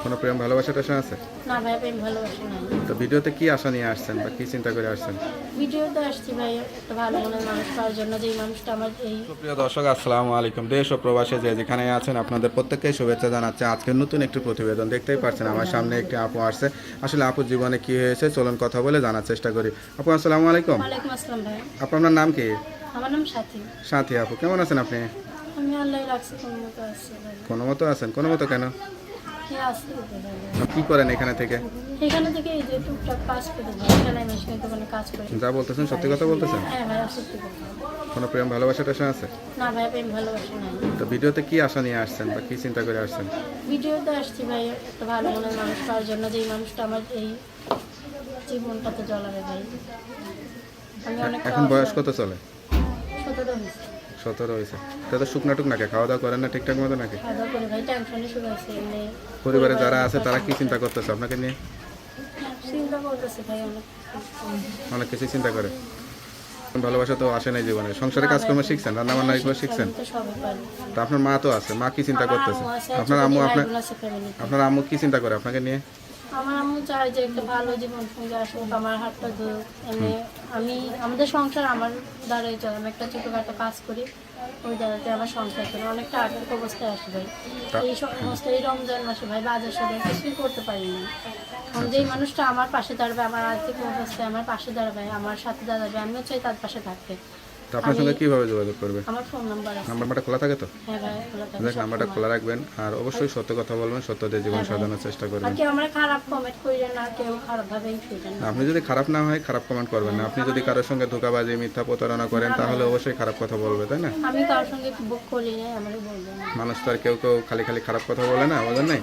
কোনো প্রেম ভালোবাসার আশা আছে? না ভাই, প্রেম ভালোবাসা নাই। তো ভিডিওতে কি আশা নিয়ে আসছেন বা কি চিন্তা করে আসছেন? ভিডিওতে আসছি ভাই একটা ভালো মনের মানুষ পাওয়ার জন্য, যেই মানুষটা আমার এই প্রিয় দর্শক, আসসালামু আলাইকুম। দেশ ও প্রবাসে যে যেখানে আছেন আপনাদের প্রত্যেককে শুভেচ্ছা জানাচ্ছি। আজকে নতুন একটি প্রতিবেদন দেখতেই পাচ্ছেন, আমার সামনে একটি আপু আসছে। আসলে আপুর জীবনে কি হয়েছে চলুন কথা বলে জানার চেষ্টা করি। আপু আসসালামু আলাইকুম। ওয়ালাইকুম আসসালাম ভাই। আপনার নাম কি? আমার নাম সাথী। সাথী আপু, কেমন আছেন আপনি? আমি আল্লাহ রাখছি, কোনো মতো আসছি ভাই। কোনো মতো আছেন? কোনো মতো কেন? হ্যাঁ, আসছি তো ভাই। কি করেন এখানে থেকে? এখানে থেকে এই যে টুকটাক কাজ করে ভাই, সেলাই মেশিনের দোকানে কাজ করি। যা বলতেছেন সত্যি কথা বলতেছেন? হ্যাঁ ভাই, সত্যি কথা। কোনো প্রেম ভালোবাসার আশা আছে? না ভাই, প্রেম ভালোবাসা নাই। তো ভিডিওতে কি আশা নিয়ে আসছেন বা কি চিন্তা করে আসছেন? ভিডিওতে আসছি ভাই একটা ভালো মনের মানুষ পাওয়ার জন্য, যেই মানুষটা আমার এই জীবনটাতে জ্বলাবে ভাই। আমি অনেক এখন বয়স কত চলে? 17 হয়েছে। 17 হয়েছে। তাতে শুকনাটুক নাকি খাওয়া দাওয়া করেন না ঠিকঠাক মতো নাকি? খাওয়া দাওয়া করে ভাই, টেনশনে শুরু হয়েছে এমনি। পরিবারে যারা আছে তারা কি চিন্তা করতেছে আপনাকে নিয়ে? চিন্তা করতেছে ভাই অনেক। অনেক কিছু চিন্তা করে। ভালোবাসা তো আসে নাই জীবনে। সংসারে কাজকর্ম শিখছেন, রান্না বান্না এগুলো শিখছেন? আমি তো সবই পারি। তো আপনার মা তো আছে, মা কি চিন্তা আমার করতেছে? আম্মু আছে, আপনার ছোট আম্মু ভাই আপনার বোন আছে ফ্যামিলিতে। আপনার আম্মু কি চিন্তা করে আপনাকে নিয়ে? আমার আম্মু চায় যে একটা ভালো জীবন সঙ্গী আসুক, আমার হাতটা ধরুক। এমনি আমাদের সংসার আমার দ্বারাই চলে। আমি একটা ছোটোখাটো কাজ করি, ওই দ্বারাতে আমার সংসার চলে। অনেকটা আর্থিক অবস্থায় আসে ভাই। এই সমস্ত এই রমজান মাসে ভাই বাজার সাথে কিছুই করতে পারিনি। কারণ যেই মানুষটা আমার পাশে দাঁড়াবে, আমার আর্থিক অবস্থায় আমার পাশে দাঁড়াবে, আমার সাথে দাঁড়াবে, আমিও চাই তার পাশে থাকতে। তো আপনার সঙ্গে কিভাবে যোগাযোগ করবে? আমার ফোন নাম্বার আছে। নাম্বারটা খোলা থাকে তো? হ্যাঁ ভাই, খোলা থাকে দেখ, নাম্বারটা সবসময়। খোলা রাখবেন আর অবশ্যই সত্য কথা বলবেন, সত্য দিয়ে জীবন সাজানোর চেষ্টা আর করবেন। কেউ আমরা খারাপ কমেন্ট করি না, কেউ খারাপভাবে করি না। আপনি যদি খারাপ না হয় খারাপ কমেন্ট করবেন না। আপনি যদি কারোর সঙ্গে ধোঁকাবাজি মিথ্যা প্রতারণা করেন তাহলে অবশ্যই খারাপ কথা বলবে, তাই না? আমি কারোর সঙ্গে বুক করি না, আমারও বলবো না। মানুষ তো আর কেউ কেউ খালি খালি খারাপ কথা বলে না, বোঝেন নাই?